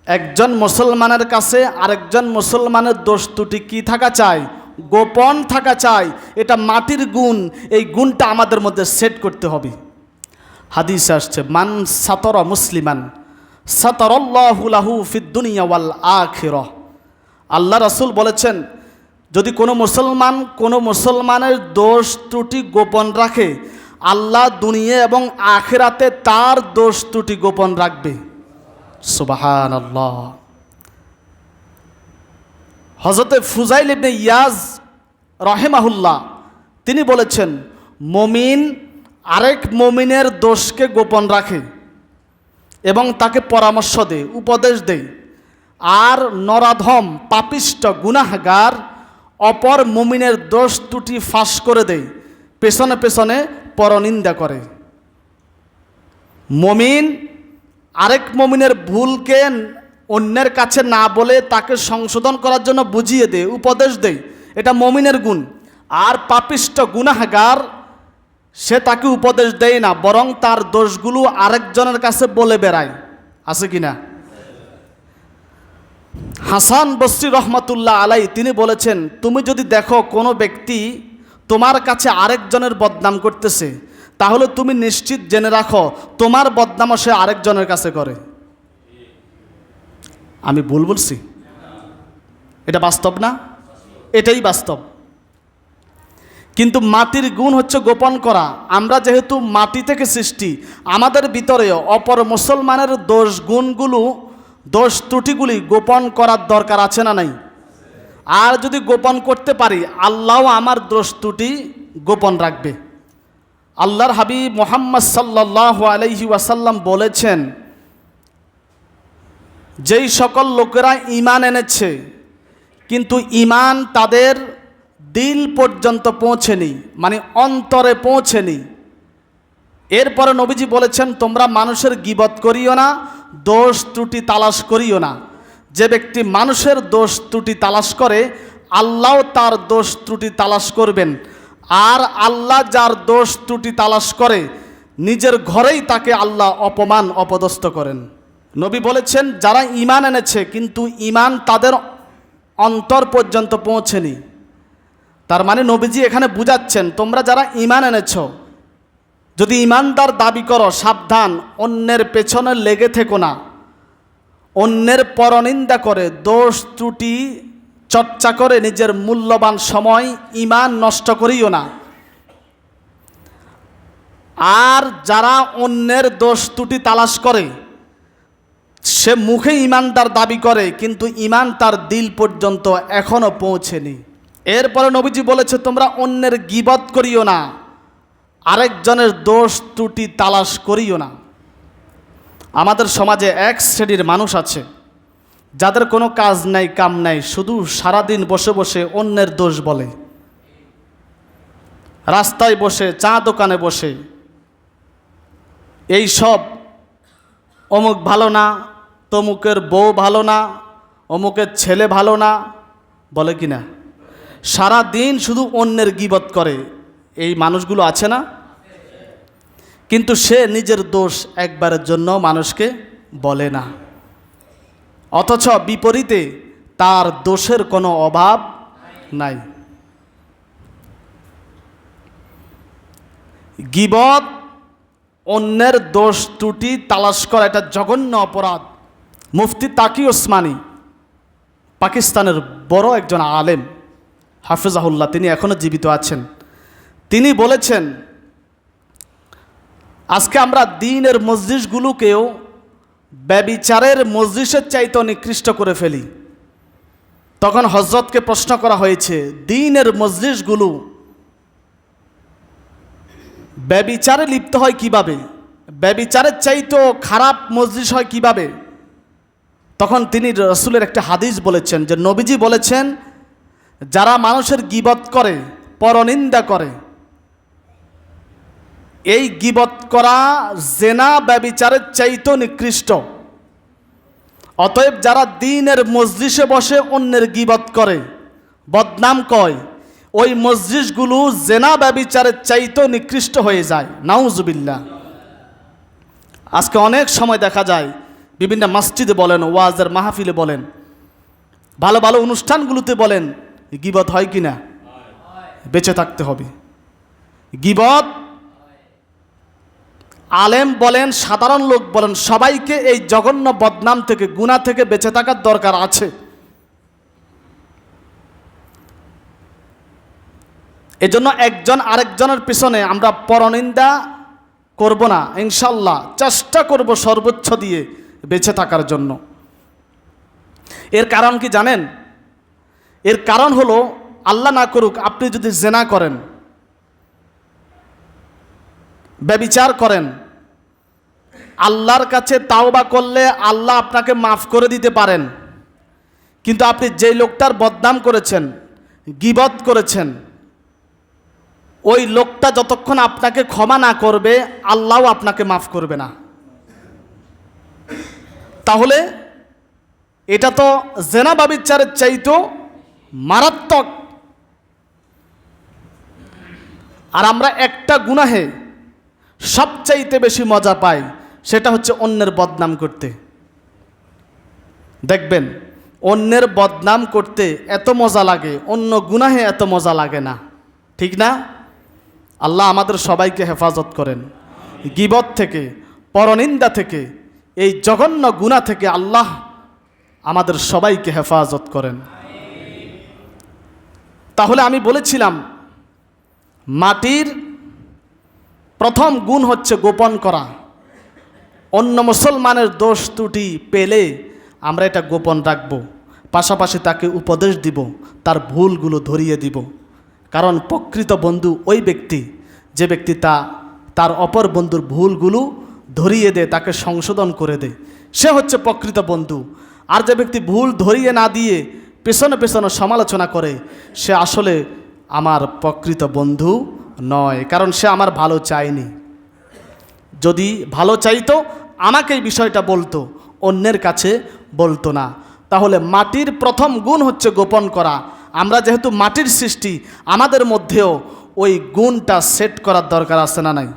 একজন মুসলমানের কাছে আরেকজন মুসলমানের দোষ ত্রুটি কি থাকা চাই? গোপন থাকা চাই। এটা মাটির গুণ, এই গুণটা আমাদের মধ্যে সেট করতে হবে। হাদিসে আসছে, মান সাতরা মুসলিমান সাতারাল্লাহু লাহু ফিদ দুনিয়া ওয়াল আখিরাহ। আল্লাহ রাসূল বলেছেন, যদি কোনো মুসলমানের দোষ ত্রুটি গোপন রাখে, আল্লাহ দুনিয়া এবং আখিরাতে তার দোষ ত্রুটি গোপন রাখবে। সুবহানাল্লাহ। হযরতে ফুজাইল ইবনে ইয়াজ রাহিমাহুল্লাহ তিনি বলেছেন, মুমিন আরেক মুমিনের দোষকে গোপন রাখে এবং তাকে পরামর্শ দেয়, উপদেশ দেয়। আর নরাধম পাপিষ্ট গুনাহগার অপর মুমিনের দোষ ত্রুটি ফাঁস করে দেয়, পেছনে পেছনে পরনিন্দা করে। মুমিন আরেক মুমিনের ভুলকে অন্যের কাছে না বলে তাকে সংশোধন করার জন্য বুঝিয়ে দেয়, উপদেশ দেয়, এটা মুমিনের গুণ। আর পাপিষ্ট গুনাহগার সে তাকে উপদেশ দেয় না, বরং তার দোষগুলো আরেকজনের কাছে বলে বেড়ায়। আছে কি না? হাসান বসরি রহমাতুল্লাহ আলাই তিনি বলেছেন, তুমি যদি দেখো কোনো ব্যক্তি তোমার কাছে আরেকজনের বদনাম করতেছে, তাহলে তুমি নিশ্চিত জেনে রাখো তোমার বদনামও সে আরেকজনের কাছে করে। আমি ভুল বলছি? এটা বাস্তব না? এটাই বাস্তব। কিন্তু মাটির গুণ হচ্ছে গোপন করা। আমরা যেহেতু মাটি থেকে সৃষ্টি, আমাদের ভিতরে অপর মুসলমানের দোষ গুণগুলো, দোষ ত্রুটিগুলি গোপন করার দরকার আছে না নাই? আর যদি গোপন করতে পারি, আল্লাহও আমার দোষ ত্রুটি গোপন রাখবে। আল্লাহর হাবিব মুহাম্মদ সাল্লাল্লাহু আলাইহি ওয়াসাল্লাম বলেছেন, যেই সকল লোকেরা ঈমান এনেছে কিন্তু ঈমান তাদের দিল পর্যন্ত পৌঁছেনি, মানে অন্তরে পৌঁছেনি, এরপরে নবীজি বলেছেন, তোমরা মানুষের গীবত করিও না, দোষ ত্রুটি তালাশ করিও না। যে ব্যক্তি মানুষের দোষ ত্রুটি তালাশ করে, আল্লাহ তার দোষ ত্রুটি তালাশ করবেন। আর আল্লাহ যার দোষ ত্রুটি তালাশ করে, নিজের ঘরেই তাকে আল্লাহ অপমান অপদস্থ করেন। নবী বলেছেন, যারা ঈমান এনেছে কিন্তু ঈমান তাদের অন্তর পর্যন্ত পৌঁছেনি, তার মানে নবীজি এখানে বুঝাচ্ছেন, তোমরা যারা ঈমান এনেছো, যদি ঈমানদার দাবি করো, সাবধান, অন্যের পেছনে লেগে থেকো না, অন্যের পরনিন্দা করে দোষ ত্রুটি চর্চা করে নিজের মূল্যবান সময় ঈমান নষ্ট করিও না। আর যারা অন্যের দোষ ত্রুটি তালাশ করে, সে মুখে ঈমানদার দাবি করে কিন্তু ঈমান তার দিল পর্যন্ত এখনো পৌঁছেনি। এরপরে নবীজি বলেছে, তোমরা অন্যের গীবত করিও না, আরেকজনের দোষ ত্রুটি তালাশ করিও না। আমাদের সমাজে এক শ্রেণীর মানুষ আছে যাদের কোনো কাজ নাই, কাম নাই, শুধু সারাদিন বসে বসে অন্যের দোষ বলে। রাস্তায় বসে, চা দোকানে বসে এই সব, অমুক ভালো না, তমুকের বউ ভালো না, অমুকের ছেলে ভালো না, বলে কি না? সারা দিন শুধু অন্যের গীবত করে। এই মানুষগুলো আছে না? কিন্তু সে নিজের দোষ একবারের জন্য মানুষকে বলে না, অথচ বিপরীতে তার দোষের কোনো অভাব নাই। গীবত, অন্যের দোষ ত্রুটি তালাশ করা, এটা জঘন্য অপরাধ। মুফতি তাকি ওসমানী, পাকিস্তানের বড় একজন আলেম, হাফেজাহুল্লাহ, তিনি এখনো জীবিত আছেন। তিনি বলেছেন, আজকে আমরা দ্বীনের মজলিসগুলোকেও ব্যভিচারের মজলিসের চাইতে নিকৃষ্ট করে ফেলি। তখন হযরতকে প্রশ্ন করা হয়েছে, দ্বীনের মজলিসগুলো ব্যভিচারে লিপ্ত হয় কিভাবে? ব্যভিচারের চাইতেও খারাপ মজলিস হয় কিভাবে? তখন তিনি রাসূলের একটা হাদিস বলেছেন, যে নবীজি বলেছেন, যারা মানুষের গীবত করে, পরনিন্দা করে, এই গীবত করা জেনা ব্যভিচারের চাইতেও নিকৃষ্ট। অতএব যারা দ্বীনের মজলিসে বসে অন্যের গীবত করে, বদনাম কয়, ওই মজলিসগুলো জেনা ব্যভিচারের চাইতেও নিকৃষ্ট হয়ে যায়। নাউজুবিল্লাহ। আজকে অনেক সময় দেখা যায় বিভিন্ন মসজিদে বলেন, ওয়াজের মাহফিলে বলেন, ভালো ভালো অনুষ্ঠানগুলোতে বলেন, গীবত হয় কি না? বেঁচে থাকতে হবে। গীবত আলেম বলেন, সাধারণ লোক বলেন, সবাইকে এই জঘন্য বদনাম থেকে, গুনাহ থেকে বেঁচে থাকার দরকার আছে। এজন্য একজন আরেকজনের পিছনে আমরা পরনিন্দা করব না, ইনশাল্লাহ চেষ্টা করব সর্বোচ্চ দিয়ে বেঁচে থাকার জন্য। এর কারণ কি জানেন? এর কারণ হলো, আল্লাহ না করুক আপনি যদি জেনা করেন, ব্যভিচার করেন, আল্লাহর কাছে তাওবা করলে আল্লাহ আপনাকে মাফ করে দিতে পারেন। কিন্তু আপনি যেই লোকটার বদনাম করেছেন, গীবত করেছেন, ওই লোকটা যতক্ষণ আপনাকে ক্ষমা না করবে, আল্লাহও আপনাকে মাফ করবে না। তাহলে এটা তো জেনা ব্যভিচারের চাইতেও মারাত্মক। আর আমরা একটা গুনাহে সবচাইতে বেশি মজা পাই, সেটা হচ্ছে অন্যের বদনাম করতে। দেখবেন অন্যের বদনাম করতে এত মজা লাগে, অন্য গুনাহে এত মজা লাগে না, ঠিক না? আল্লাহ আমাদের সবাইকে হেফাজত করেন গীবত থেকে, পরনিন্দা থেকে, এই জঘন্য গুনাহ থেকে আল্লাহ আমাদের সবাইকে হেফাজত করেন। তাহলে আমি বলেছিলাম, মাটির প্রথম গুণ হচ্ছে গোপন করা। অন্য মুসলমানের দোষ ত্রুটি পেলে আমরা এটা গোপন রাখব, পাশাপাশি তাকে উপদেশ দিব, তার ভুলগুলো ধরিয়ে দিব। কারণ প্রকৃত বন্ধু ওই ব্যক্তি যে ব্যক্তি তার অপর বন্ধুর ভুলগুলো ধরিয়ে দেয়, তাকে সংশোধন করে দেয়, সে হচ্ছে প্রকৃত বন্ধু। আর যে ব্যক্তি ভুল ধরিয়ে না দিয়ে পেছনে পেছনে সমালোচনা করে, সে আসলে আমার প্রকৃত বন্ধু নয়, কারণ সে আমার ভালো চায়নি। যদি ভালো চাইতো আমাকে এই বিষয়টা বলতো, অন্যের কাছে বলতো না। তাহলে মাটির প্রথম গুণ হচ্ছে গোপন করা। আমরা যেহেতু মাটির সৃষ্টি, আমাদের মধ্যেও ওই গুণটা সেট করার দরকার আছে না নাই?